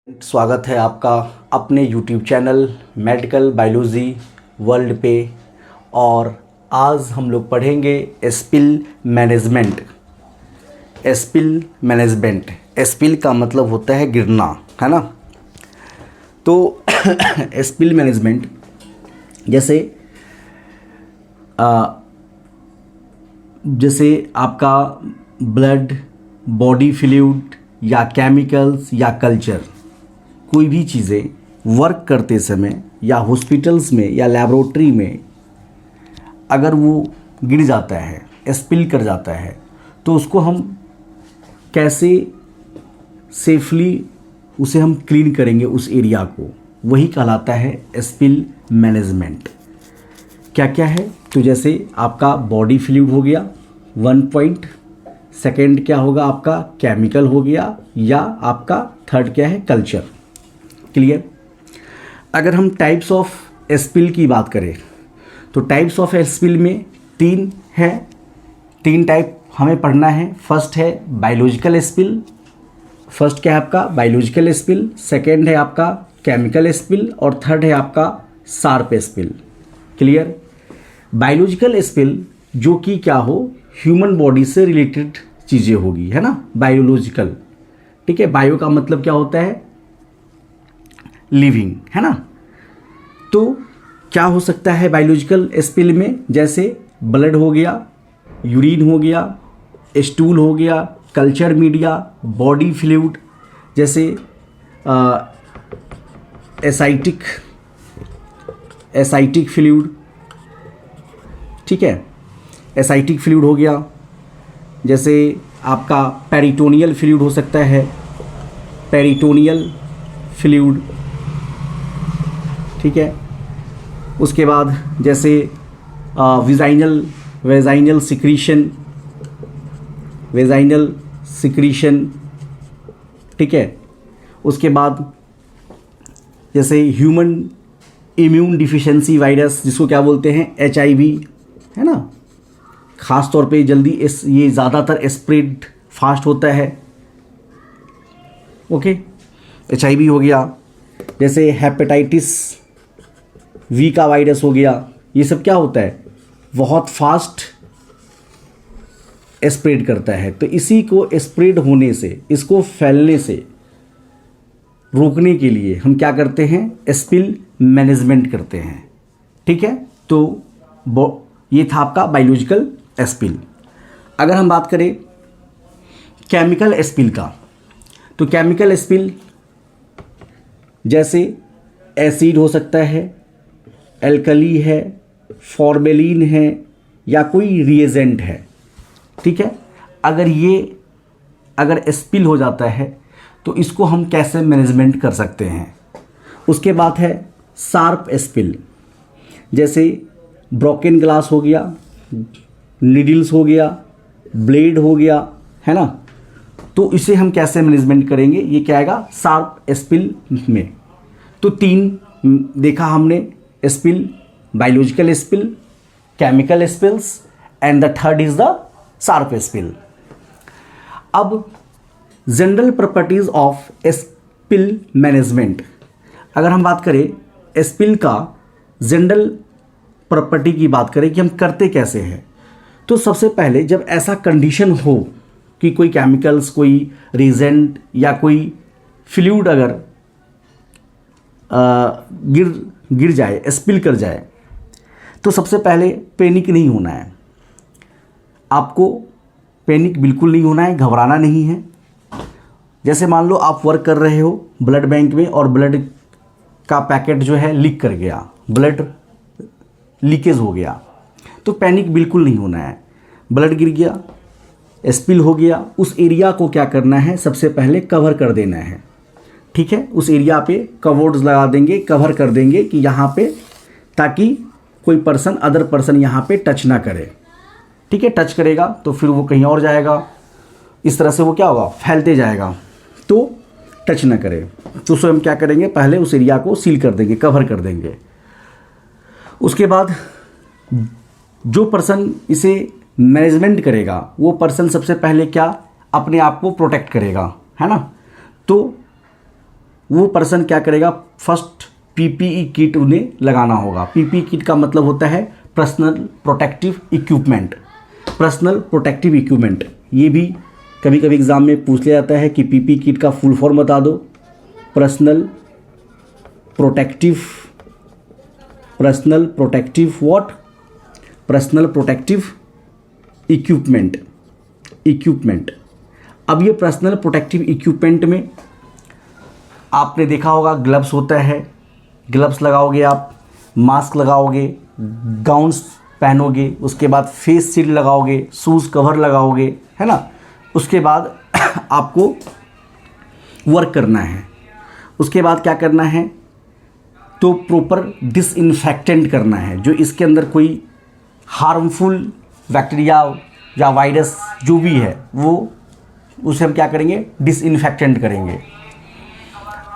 स्वागत है आपका अपने YouTube channel medical biology world पे। और आज हम लोग पढ़ेंगे स्पिल मैनेजमेंट। स्पिल का मतलब होता है गिरना, है ना। तो स्पिल मैनेजमेंट जैसे आपका ब्लड, बॉडी फ्लूइड या केमिकल्स या कल्चर, कोई भी चीज़ें वर्क करते समय या हॉस्पिटल्स में या लेबोरेटरी में अगर वो गिर जाता है, स्पिल कर जाता है, तो उसको हम कैसे सेफली उसे हम क्लीन करेंगे, उस एरिया को, वही कहलाता है स्पिल मैनेजमेंट। क्या क्या है, तो जैसे आपका बॉडी फ्लूइड हो गया 1 पॉइंट, सेकेंड क्या होगा आपका केमिकल हो गया, या आपका थर्ड क्या है कल्चर। क्लियर। अगर हम टाइप्स ऑफ स्पिल की बात करें तो टाइप्स ऑफ स्पिल में 3 टाइप हमें पढ़ना है। फर्स्ट है बायोलॉजिकल स्पिल, फर्स्ट क्या है आपका बायोलॉजिकल स्पिल, सेकेंड है आपका केमिकल स्पिल और थर्ड है आपका sharp spill. Clear. Biological spill जो कि क्या हो, ह्यूमन बॉडी से रिलेटेड चीज़ें होगी, है ना, बायोलॉजिकल। ठीक है, बायो का मतलब क्या होता है, लिविंग, है ना। तो क्या हो सकता है बायोलॉजिकल स्पिल में, जैसे ब्लड हो गया, यूरिन हो गया, स्टूल हो गया, कल्चर मीडिया, बॉडी फ्लूइड, जैसे एसाइटिक फ्लूइड। ठीक है, एसाइटिक फ्लूइड हो गया, जैसे आपका पेरिटोनियल फ्लूइड हो सकता है, पेरिटोनियल फ्लूइड। ठीक है, उसके बाद जैसे वेजाइनल सिक्रीशन। ठीक है, उसके बाद जैसे ह्यूमन इम्यून डिफिशिएंसी वायरस, जिसको क्या बोलते हैं HIV, है ना। ख़ास तौर पे जल्दी ये ज़्यादातर स्प्रेड फास्ट होता है। ओके, HIV हो गया, जैसे हेपेटाइटिस V का वायरस हो गया। ये सब क्या होता है, बहुत फास्ट स्प्रेड करता है। तो इसी को स्प्रेड होने से, इसको फैलने से रोकने के लिए हम क्या करते हैं, स्पिल मैनेजमेंट करते हैं। ठीक है, तो ये था आपका बायोलॉजिकल स्पिल। अगर हम बात करें केमिकल स्पिल का, तो केमिकल स्पिल जैसे एसिड हो सकता है, एल्कली है, फॉर्मेलिन है, या कोई रिएजेंट है। ठीक है, अगर स्पिल हो जाता है तो इसको हम कैसे मैनेजमेंट कर सकते हैं। उसके बाद है शार्प स्पिल, जैसे ब्रोकन ग्लास हो गया, नीडल्स हो गया, ब्लेड हो गया, है ना। तो इसे हम कैसे मैनेजमेंट करेंगे, ये क्या आएगा शार्प स्पिल में। तो 3 देखा हमने, spill, biological spill, chemical spills, and the third is the sharp spill. अब general properties of spill management, अगर हम बात करें स्पिल का जनरल प्रॉपर्टी की बात करें कि हम करते कैसे हैं, तो सबसे पहले जब ऐसा कंडीशन हो कि कोई केमिकल्स, कोई रिजेंट या कोई फ्लूइड अगर गिर जाए, स्पिल कर जाए, तो सबसे पहले पैनिक नहीं होना है। आपको पैनिक बिल्कुल नहीं होना है, घबराना नहीं है। जैसे मान लो आप वर्क कर रहे हो ब्लड बैंक में और ब्लड का पैकेट जो है लीक कर गया, ब्लड लीकेज हो गया, तो पैनिक बिल्कुल नहीं होना है। ब्लड गिर गया, स्पिल हो गया, उस एरिया को क्या करना है, सबसे पहले कवर कर देना है। ठीक है, उस एरिया पे कवर्ड्स लगा देंगे, कवर कर देंगे कि यहाँ पे, ताकि कोई पर्सन, अदर पर्सन यहाँ पे टच ना करे। ठीक है, टच करेगा तो फिर वो कहीं और जाएगा, इस तरह से वो क्या होगा, फैलते जाएगा, तो टच ना करे। तो उसको हम क्या करेंगे, पहले उस एरिया को सील कर देंगे, कवर कर देंगे। उसके बाद जो पर्सन इसे मैनेजमेंट करेगा, वो पर्सन सबसे पहले क्या, अपने आप को प्रोटेक्ट करेगा, है ना। तो वो पर्सन क्या करेगा, फर्स्ट पीपीई किट उन्हें लगाना होगा। पीपीई किट का मतलब होता है personal protective equipment. Personal protective equipment, ये भी कभी कभी एग्जाम में पूछ लिया जाता है कि पीपीई किट का फुल फॉर्म बता दो। Personal protective what, personal protective equipment. अब ये पर्सनल प्रोटेक्टिव इक्विपमेंट में आपने देखा होगा ग्लव्स होता है, ग्लव्स लगाओगे आप, मास्क लगाओगे, गाउन्स पहनोगे, उसके बाद फेस शील्ड लगाओगे, शूज़ कवर लगाओगे, है ना। उसके बाद आपको वर्क करना है। उसके बाद क्या करना है, तो प्रॉपर डिसइंफेक्टेंट करना है। जो इसके अंदर कोई हार्मफुल बैक्टीरिया या वायरस जो भी है वो उसे हम क्या करेंगे, डिसइंफेक्टेंट करेंगे।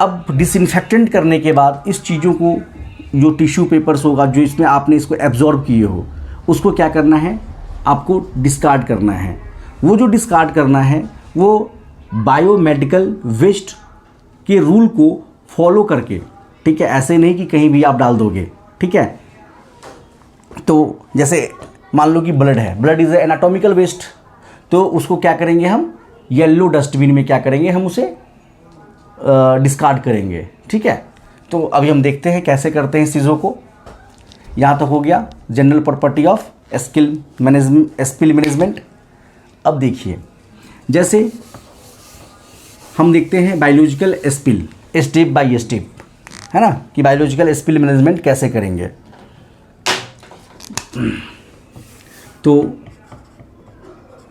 अब डिसइंफेक्टेंट करने के बाद इस चीज़ों को, जो टिश्यू पेपर्स होगा जो इसमें आपने इसको एब्जॉर्ब किए हो, उसको क्या करना है, आपको डिस्कार्ड करना है। वो जो डिस्कार्ड करना है वो बायोमेडिकल वेस्ट के रूल को फॉलो करके, ठीक है। ऐसे नहीं कि कहीं भी आप डाल दोगे, ठीक है। तो जैसे मान लो कि ब्लड है, ब्लड इज़ एनाटॉमिकल वेस्ट, तो उसको क्या करेंगे हम, येलो डस्टबिन में क्या करेंगे, हम उसे डिस्कार्ड करेंगे, ठीक है। तो अभी हम देखते हैं कैसे करते हैं इस चीज़ों को। यहाँ तक हो गया general property of spill management. अब देखिए, जैसे हम देखते हैं biological spill, step by step, है ना, कि बायोलॉजिकल स्पिल मैनेजमेंट कैसे करेंगे। तो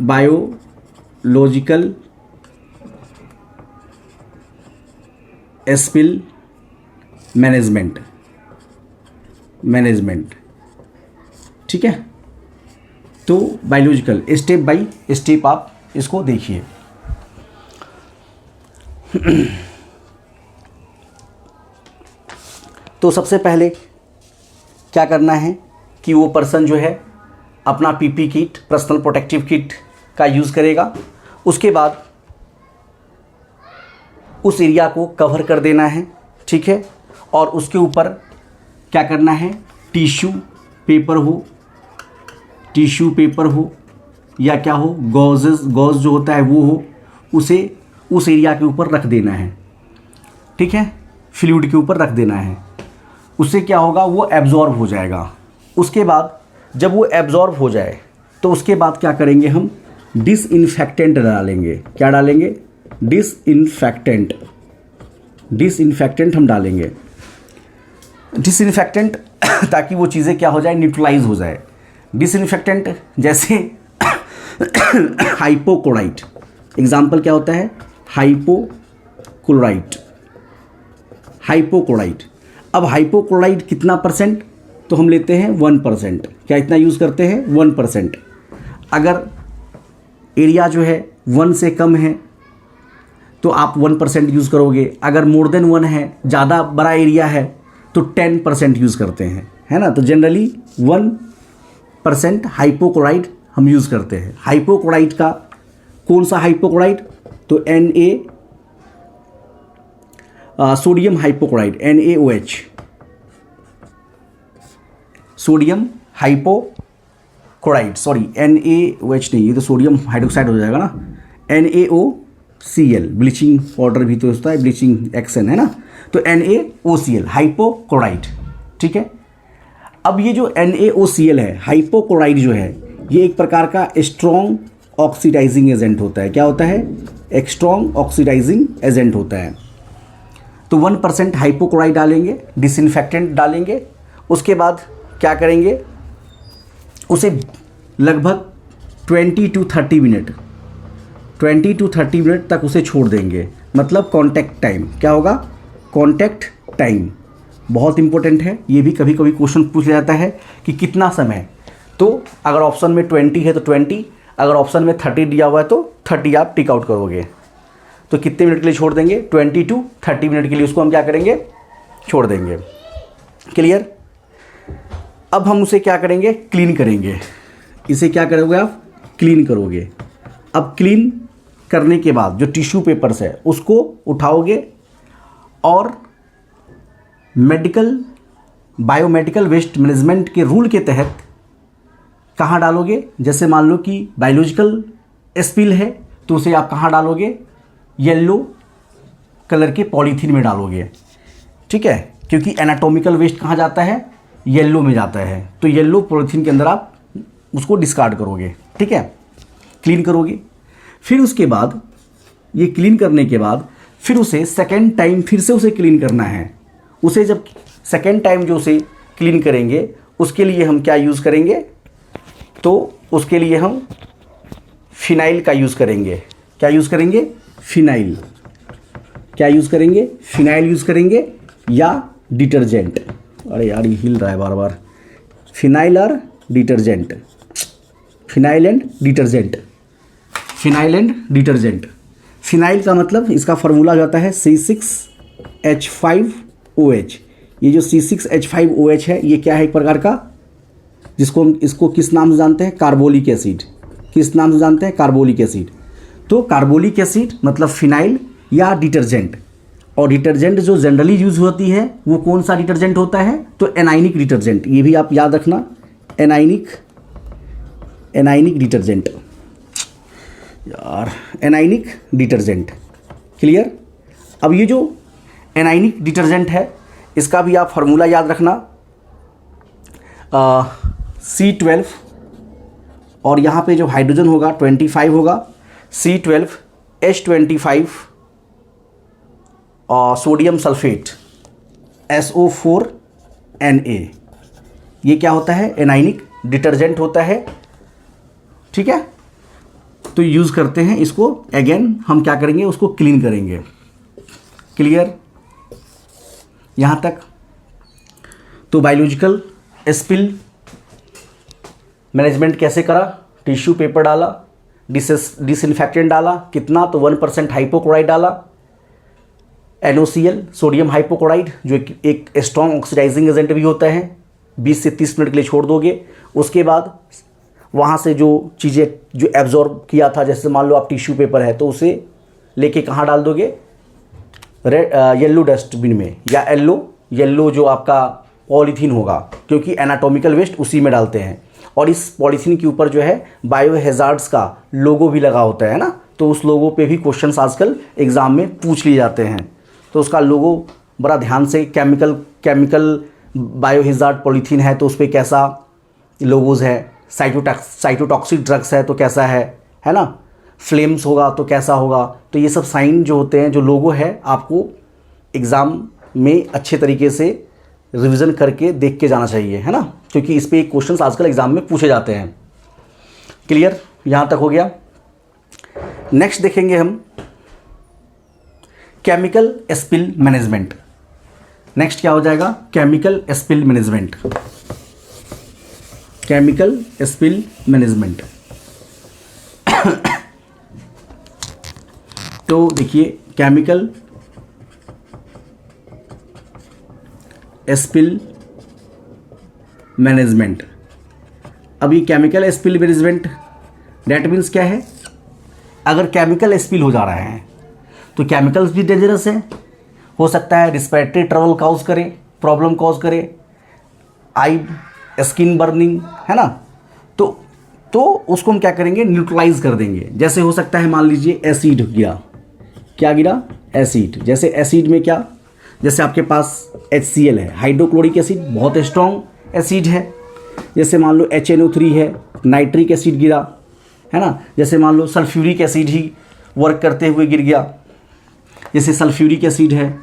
बायोलॉजिकल स्पिल मैनेजमेंट, ठीक है। तो बायोलॉजिकल स्टेप बाय स्टेप आप इसको देखिए। तो सबसे पहले क्या करना है कि वो पर्सन जो है अपना PP kit, personal protective kit का यूज़ करेगा। उसके बाद उस एरिया को कवर कर देना है, ठीक है। और उसके ऊपर क्या करना है, टिश्यू पेपर हो या क्या हो, गॉज जो होता है वो हो, उसे उस एरिया के ऊपर रख देना है, ठीक है। फ्लूइड के ऊपर रख देना है। उससे क्या होगा, वो एब्जॉर्ब हो जाएगा। उसके बाद जब वो एब्जॉर्ब हो जाए तो उसके बाद क्या करेंगे, हम डिसइंफेक्टेंट डालेंगे। क्या डालेंगे, डिसइंफेक्टेंट हम डालेंगे। डिसइंफेक्टेंट ताकि वो चीज़ें क्या हो जाए, न्यूट्रलाइज हो जाए। डिसइंफेक्टेंट जैसे हाइपोक्लोराइट, एग्जाम्पल क्या होता है, हाइपोक्लोराइट। अब हाइपोक्लोराइट कितना परसेंट, तो हम लेते हैं 1%। क्या इतना यूज़ करते हैं, 1%। अगर एरिया जो है 1 से कम है तो आप 1% यूज़ करोगे। अगर मोर देन 1 है, ज़्यादा बड़ा एरिया है, तो 10% यूज़ करते हैं, है ना। तो जनरली 1% हाइपोक्लोराइट हम यूज़ करते हैं। हाइपोक्लोराइट का कौन सा हाइपोक्लोराइट, तो sodium hypochlorite, NaOH, sodium hypochlorite, sorry NaOH नहीं, ये तो सोडियम हाइड्रोक्साइड हो जाएगा ना। NaOCl, ब्लीचिंग पाउडर भी तो होता है, ब्लीचिंग एक्शन, है ना। तो NaOCl हाइपोक्लोराइट, ठीक है। अब ये जो NaOCl है, हाइपोक्लोराइट जो है, ये एक प्रकार का स्ट्रॉन्ग ऑक्सीडाइजिंग एजेंट होता है। क्या होता है, एक स्ट्रॉन्ग ऑक्सीडाइजिंग एजेंट होता है। तो 1% हाइपोक्लोराइट डालेंगे, डिसइंफेक्टेंट डालेंगे। उसके बाद क्या करेंगे, उसे लगभग 20 to 30 मिनट तक उसे छोड़ देंगे। मतलब कॉन्टैक्ट टाइम, क्या होगा, कॉन्टैक्ट टाइम बहुत इंपॉर्टेंट है। ये भी कभी कभी क्वेश्चन पूछ जाता है कि कितना समय। तो अगर ऑप्शन में 20 है तो 20, अगर ऑप्शन में 30 दिया हुआ है तो 30 आप टिक आउट करोगे। तो कितने मिनट के लिए छोड़ देंगे, 20 to 30 मिनट के लिए उसको हम क्या करेंगे, छोड़ देंगे। क्लियर। अब हम उसे क्या करेंगे, क्लीन करेंगे। इसे क्या करोगे आप, क्लीन करोगे। अब क्लीन करने के बाद जो टिश्यू पेपर्स है उसको उठाओगे और बायोमेडिकल वेस्ट मैनेजमेंट के रूल के तहत कहाँ डालोगे? जैसे मान लो कि बायोलॉजिकल स्पिल है तो उसे आप कहाँ डालोगे? येलो कलर के पॉलीथीन में डालोगे, ठीक है, क्योंकि एनाटॉमिकल वेस्ट कहाँ जाता है? येलो में जाता है, तो येलो पॉलीथीन के अंदर आप उसको डिस्कार्ड करोगे, ठीक है, क्लीन करोगे। फिर उसके बाद ये क्लीन करने के बाद फिर उसे सेकेंड टाइम फिर से उसे क्लीन करना है। उसे जब सेकेंड टाइम जो उसे क्लीन करेंगे उसके लिए हम क्या यूज़ करेंगे? तो उसके लिए हम फिनाइल का यूज़ करेंगे। क्या यूज़ करेंगे? फिनाइल। क्या यूज़ करेंगे? फिनाइल यूज़ करेंगे या डिटर्जेंट। अरे यार ये हिल रहा है बार बार। फिनाइल और detergent, phenyl and detergent, phenyl and detergent. Phenyl का मतलब इसका फार्मूला जाता है C6H5OH। ये जो C6H5OH है ये क्या है? एक प्रकार का, जिसको हम इसको किस नाम से जानते हैं? Carbolic acid. किस नाम से जानते हैं? Carbolic acid. तो कार्बोलिक एसिड मतलब फिनाइल या डिटर्जेंट। और डिटर्जेंट जो जनरली यूज होती है वो कौन सा डिटर्जेंट होता है? तो एनाइनिक डिटर्जेंट। ये भी आप याद रखना, एनाइनिक डिटर्जेंट यार, एनाइनिक डिटर्जेंट। क्लियर? अब ये जो एनाइनिक डिटर्जेंट है इसका भी आप फार्मूला याद रखना, C12 और यहाँ पे जो हाइड्रोजन होगा 25 होगा, C12H25 और सोडियम सल्फेट SO4Na। ये क्या होता है? एनाइनिक डिटर्जेंट होता है, ठीक है। तो यूज़ करते हैं इसको। अगेन हम क्या करेंगे? उसको क्लीन करेंगे। क्लियर यहाँ तक? तो बायोलॉजिकल स्पिल मैनेजमेंट कैसे करा? टिश्यू पेपर डाला, डिसइंफेक्टेंट डाला, कितना? तो 1% हाइपोक्लोराइड डाला, NaOCl सोडियम हाइपोक्लोराइड जो एक स्ट्रॉन्ग ऑक्सीडाइजिंग एजेंट भी होता है। 20 से 30 मिनट के लिए छोड़ दोगे। उसके बाद वहाँ से जो चीज़ें जो एब्जॉर्ब किया था, जैसे मान लो आप टिश्यू पेपर है तो उसे लेके कहाँ डाल दोगे? येलो डस्टबिन में, या येलो जो आपका पॉलीथीन होगा, क्योंकि एनाटॉमिकल वेस्ट उसी में डालते हैं। और इस पॉलीथीन के ऊपर जो है बायो हैजार्ड्स का लोगो भी लगा होता है ना, तो उस लोगो पे भी क्वेश्चंस आजकल एग्ज़ाम में पूछ लिए जाते हैं। तो उसका लोगो बड़ा ध्यान से, केमिकल बायो हैजार्ड पॉलीथीन है तो उस पर कैसा लोगोज़ है, साइटोटॉक्सिक ड्रग्स है तो कैसा है ना, फ्लेम्स होगा तो कैसा होगा। तो ये सब साइन जो होते हैं, जो लोगो है, आपको एग्ज़ाम में अच्छे तरीके से रिवीजन करके देख के जाना चाहिए, है ना, क्योंकि इस पे क्वेश्चंस आजकल एग्ज़ाम में पूछे जाते हैं। क्लियर? यहाँ तक हो गया। नेक्स्ट देखेंगे हम केमिकल स्पिल मैनेजमेंट। नेक्स्ट क्या हो जाएगा? Chemical spill management. Chemical spill management. तो देखिए, केमिकल स्पिल मैनेजमेंट। अभी chemical spill management that means क्या है? अगर केमिकल स्पिल हो जा रहा है तो केमिकल्स भी डेंजरस है, हो सकता है रिस्पिरेटरी ट्रबल कॉज करे, प्रॉब्लम कॉज करे, आई स्किन बर्निंग, है ना। तो उसको हम क्या करेंगे? न्यूट्रलाइज कर देंगे। जैसे हो सकता है मान लीजिए एसिड गिरा, क्या गिरा? एसिड। जैसे एसिड में क्या, जैसे आपके पास HCl है, हाइड्रोक्लोरिक एसिड, बहुत स्ट्रॉन्ग एसिड है। जैसे मान लो HNO3 है, नाइट्रिक एसिड गिरा, है ना। जैसे मान लो सल्फ्यूरिक एसिड ही वर्क करते हुए गिर गया, जैसे सल्फ्यूरिक एसिड है,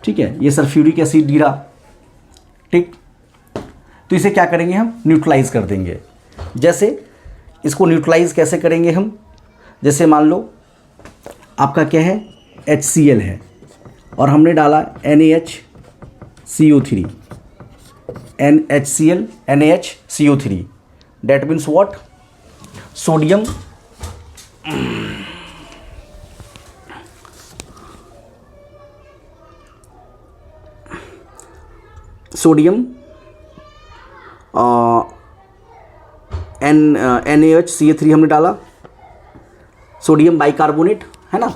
ठीक है, ये सल्फ्यूरिक एसिड गिरा, ठीक। तो इसे क्या करेंगे? हम न्यूट्रलाइज कर देंगे। जैसे इसको न्यूट्रलाइज कैसे करेंगे हम? जैसे मान लो आपका क्या है? HCl है और हमने डाला NaHCO3, NaHCl, NaHCO3, that means what? Sodium NaHCl3 हमने डाला, सोडियम बाइकार्बोनेट, है ना,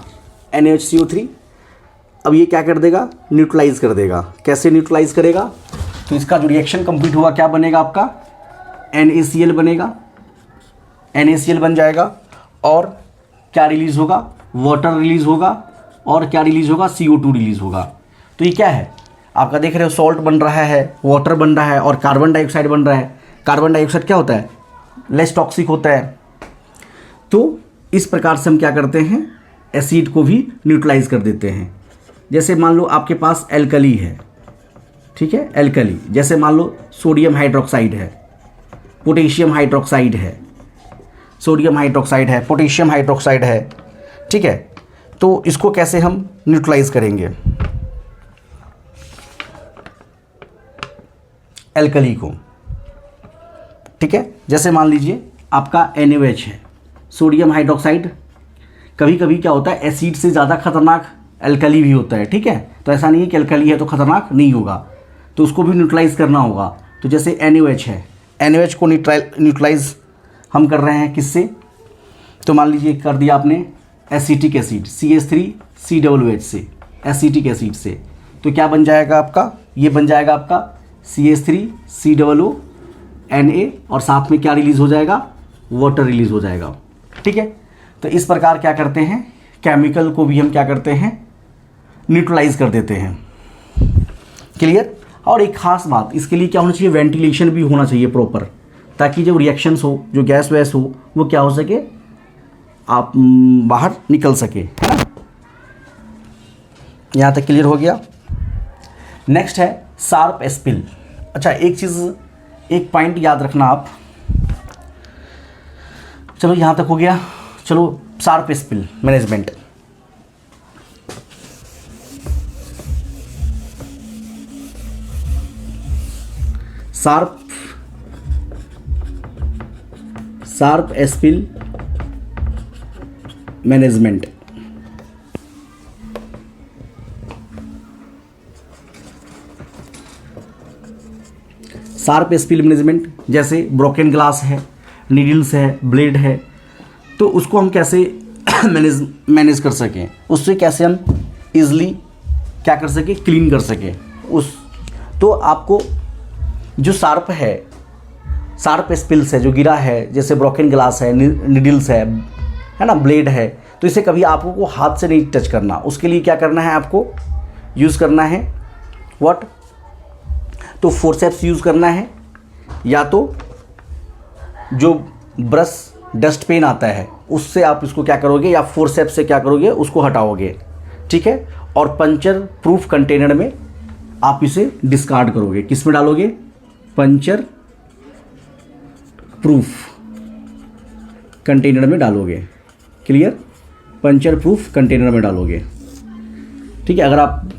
NaHCO3। अब ये क्या कर देगा, न्यूट्रलाइज कर देगा। कैसे न्यूट्रलाइज करेगा, तो इसका जो रिएक्शन कंप्लीट हुआ क्या बनेगा आपका, NaCl बनेगा, NaCl बन जाएगा और क्या रिलीज होगा, वाटर रिलीज होगा और क्या रिलीज होगा, CO2 रिलीज होगा। तो ये क्या है आपका, देख रहे हो सॉल्ट बन रहा है, वाटर बन रहा है और कार्बन डाइऑक्साइड बन रहा है। कार्बन डाइऑक्साइड क्या होता है, लेस टॉक्सिक होता है। तो इस प्रकार से हम क्या करते हैं, एसिड को भी न्यूट्रलाइज कर देते हैं। जैसे मान लो आपके पास एल्कली है, ठीक है, एल्कली, जैसे मान लो सोडियम हाइड्रोक्साइड है, पोटेशियम हाइड्रोक्साइड है, सोडियम हाइड्रोक्साइड है, पोटेशियम हाइड्रोक्साइड है, ठीक है। तो इसको कैसे हम न्यूट्रलाइज करेंगे, एल्कली को, ठीक है। जैसे मान लीजिए आपका NaOH है, सोडियम हाइड्रोक्साइड। कभी कभी क्या होता है, एसिड से ज़्यादा खतरनाक एल्कली भी होता है, ठीक है। तो ऐसा नहीं है कि एल्कली है तो खतरनाक नहीं होगा, तो उसको भी न्यूट्रलाइज करना होगा। तो जैसे NaOH है, NaOH को न्यूट्रलाइज हम कर रहे हैं किससे, तो मान लीजिए कर दिया आपने एसिटिक एसिड CH3COOH से, एसिटिक एसिड से। तो क्या बन जाएगा आपका, ये बन जाएगा आपका CH3COO Na और साथ में क्या रिलीज हो जाएगा, वाटर रिलीज हो जाएगा, ठीक है। तो इस प्रकार क्या करते हैं, केमिकल को भी हम क्या करते हैं, न्यूट्रलाइज कर देते हैं। क्लियर। और एक खास बात, इसके लिए क्या होना चाहिए, वेंटिलेशन भी होना चाहिए प्रॉपर, ताकि जब रिएक्शंस हो, जो गैस वैस हो, वो क्या हो सके, आप बाहर निकल सके, है ना। यहाँ तक क्लियर हो गया। नेक्स्ट है शार्प स्पिल। अच्छा, एक चीज़, एक पॉइंट याद रखना आप, चलो यहाँ तक हो गया। चलो sharp spill management. Sharp spill management. Sharp spill management, जैसे ब्रोकन ग्लास है, नीडल्स है, ब्लेड है, तो उसको हम कैसे मैनेज कर सकें, उससे कैसे हम इजली क्या कर सकें, क्लीन कर सकें उस। तो आपको जो शार्प है, शार्प स्पिल्स है, जो गिरा है, जैसे ब्रोकन ग्लास है, नीडल्स है ना, ब्लेड है, तो इसे कभी आपको हाथ से नहीं टच करना। उसके लिए क्या करना है, आपको यूज़ करना है व्हाट, तो फोर्सेप्स यूज़ करना है, या तो जो ब्रश डस्ट पेन आता है उससे आप इसको क्या करोगे, या फोर्सेप्स से क्या करोगे, उसको हटाओगे, ठीक है। और पंचर प्रूफ कंटेनर में आप इसे डिस्कार्ड करोगे। किस में डालोगे, पंचर प्रूफ कंटेनर में डालोगे। क्लियर, पंचर प्रूफ कंटेनर में डालोगे, ठीक है। अगर आप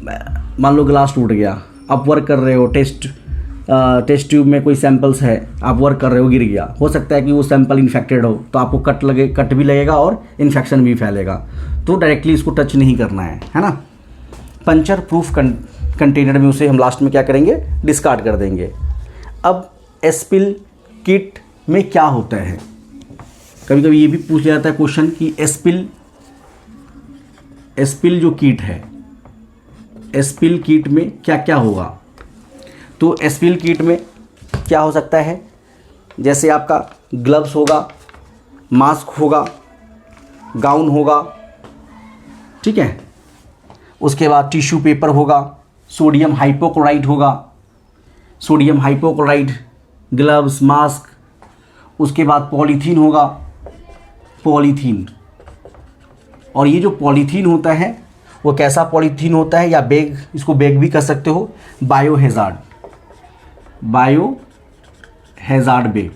मान लो ग्लास टूट गया, आप वर्क कर रहे हो, टेस्ट ट्यूब में कोई सैंपल्स है, आप वर्क कर रहे हो, गिर गया, हो सकता है कि वो सैंपल इन्फेक्टेड हो, तो आपको कट भी लगेगा और इन्फेक्शन भी फैलेगा। तो डायरेक्टली इसको टच नहीं करना है ना। पंचर प्रूफ कंटेनर में उसे हम लास्ट में क्या करेंगे, डिस्कार्ड कर देंगे। अब स्पिल किट में क्या होता है, कभी कभी ये भी पूछ जाता है क्वेश्चन कि स्पिल जो किट है, स्पिल किट में क्या क्या होगा। तो स्पिल किट में क्या हो सकता है, जैसे आपका ग्लव्स होगा, मास्क होगा, गाउन होगा, ठीक है। उसके बाद टिश्यू पेपर होगा, सोडियम हाइपोक्लोराइड होगा, सोडियम हाइपोक्लोराइड, ग्लव्स, मास्क। उसके बाद पॉलीथीन होगा, पॉलीथीन। और ये जो पॉलीथीन होता है वो कैसा पॉलीथीन होता है, या बैग, इसको बैग भी कर सकते हो, बायोहैज़ार्ड बैग,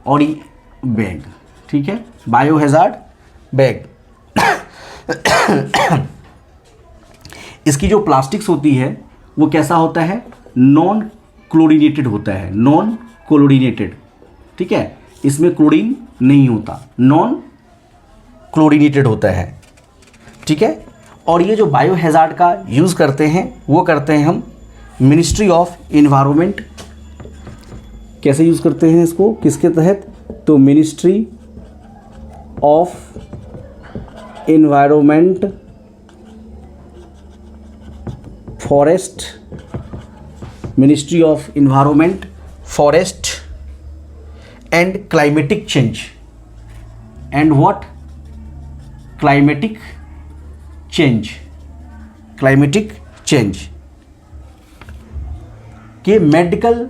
और ये बैग, ठीक है, बायोहैज़ार्ड बैग। इसकी जो प्लास्टिक्स होती है वो कैसा होता है, नॉन क्लोरीनेटेड होता है, नॉन क्लोरीनेटेड, ठीक है। इसमें क्लोरीन नहीं होता, नॉन क्लोरीनेटेड होता है, ठीक है। और ये जो बायोहैज़ार्ड का यूज़ करते हैं वो करते हैं हम मिनिस्ट्री ऑफ इन्वायरमेंट। कैसे यूज़ करते हैं इसको, किसके तहत, तो ministry of environment forest, ministry of environment, forest and climatic change, and what, climatic change, climatic change के मेडिकल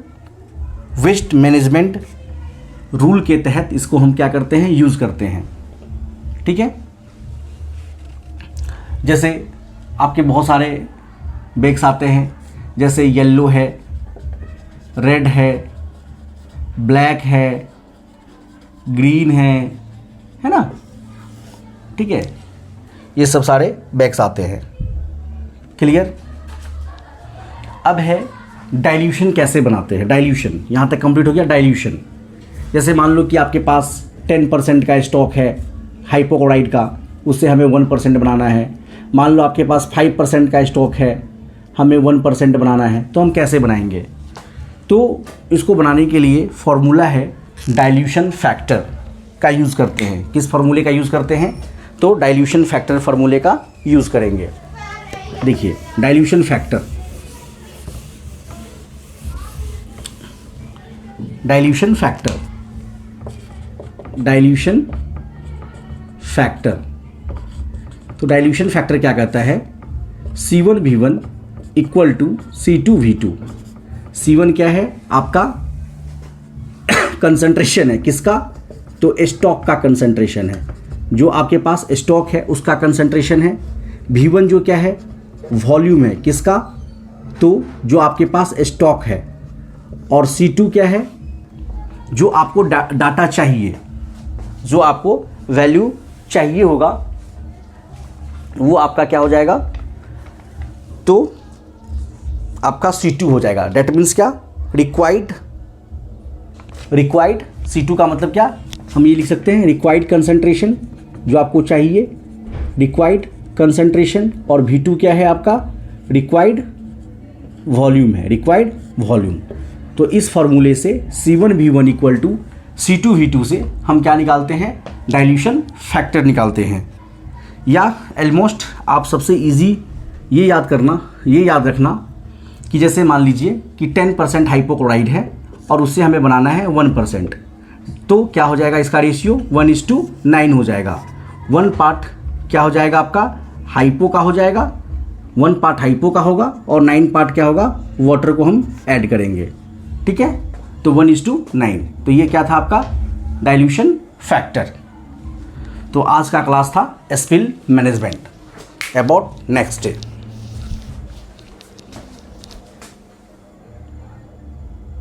वेस्ट मैनेजमेंट रूल के तहत इसको हम क्या करते हैं, यूज़ करते हैं। ठीक है, जैसे आपके बहुत सारे बैग्स आते हैं, जैसे येलो है, रेड है, ब्लैक है, ग्रीन है ना। ठीक है, ये सब सारे बैग्स आते हैं। क्लियर। अब है डाइल्यूशन कैसे बनाते हैं। डाइल्यूशन यहाँ तक कंप्लीट हो गया। डाइल्यूशन जैसे मान लो कि आपके पास 10% का स्टॉक है हाइपोक्लोराइड का, उससे हमें 1% बनाना है। मान लो आपके पास 5% का स्टॉक है, हमें 1% बनाना है, तो हम कैसे बनाएंगे। तो इसको बनाने के लिए फॉर्मूला है डाइल्यूशन फैक्टर का यूज़ करते हैं। किस फार्मूले का यूज़ करते हैं, तो डाइल्यूशन फैक्टर फार्मूले का यूज़ करेंगे। देखिए dilution factor, dilution factor, dilution factor, तो डाइल्यूशन फैक्टर क्या कहता है, C1V1 equal to C2V2। C1 क्या है, आपका कंसंट्रेशन है, किसका, तो स्टॉक का कंसंट्रेशन है, जो आपके पास स्टॉक है उसका कंसंट्रेशन है। V1 जो क्या है, वॉल्यूम है, किसका, तो जो आपके पास स्टॉक है। और C2 क्या है, जो आपको डाटा चाहिए, जो आपको वैल्यू चाहिए होगा, वो आपका क्या हो जाएगा, तो आपका C2 हो जाएगा। डेट मीन्स क्या, रिक्वायर्ड C2 का मतलब क्या, हम ये लिख सकते हैं रिक्वायर्ड कंसंट्रेशन, जो आपको चाहिए, रिक्वायर्ड कंसंट्रेशन। और V2 क्या है आपका, रिक्वायर्ड वॉल्यूम है, रिक्वायर्ड वॉल्यूम। तो इस फॉर्मूले से C1V1 इक्वल टू C2V2 से हम क्या निकालते हैं, डाइल्यूशन फैक्टर निकालते हैं। या ऑलमोस्ट आप सबसे इजी ये याद रखना कि जैसे मान लीजिए कि 10% हाइपोक्लोराइड है और उससे हमें बनाना है 1%, तो क्या हो जाएगा इसका रेशियो 1:9 हो जाएगा। 1 पार्ट क्या हो जाएगा आपका, हाइपो का हो जाएगा, 1 पार्ट हाइपो का होगा और 9 पार्ट क्या होगा, वाटर को हम ऐड करेंगे। ठीक है, तो 1:9। तो ये क्या था आपका डाइल्यूशन फैक्टर। तो आज का क्लास था spill management about next day.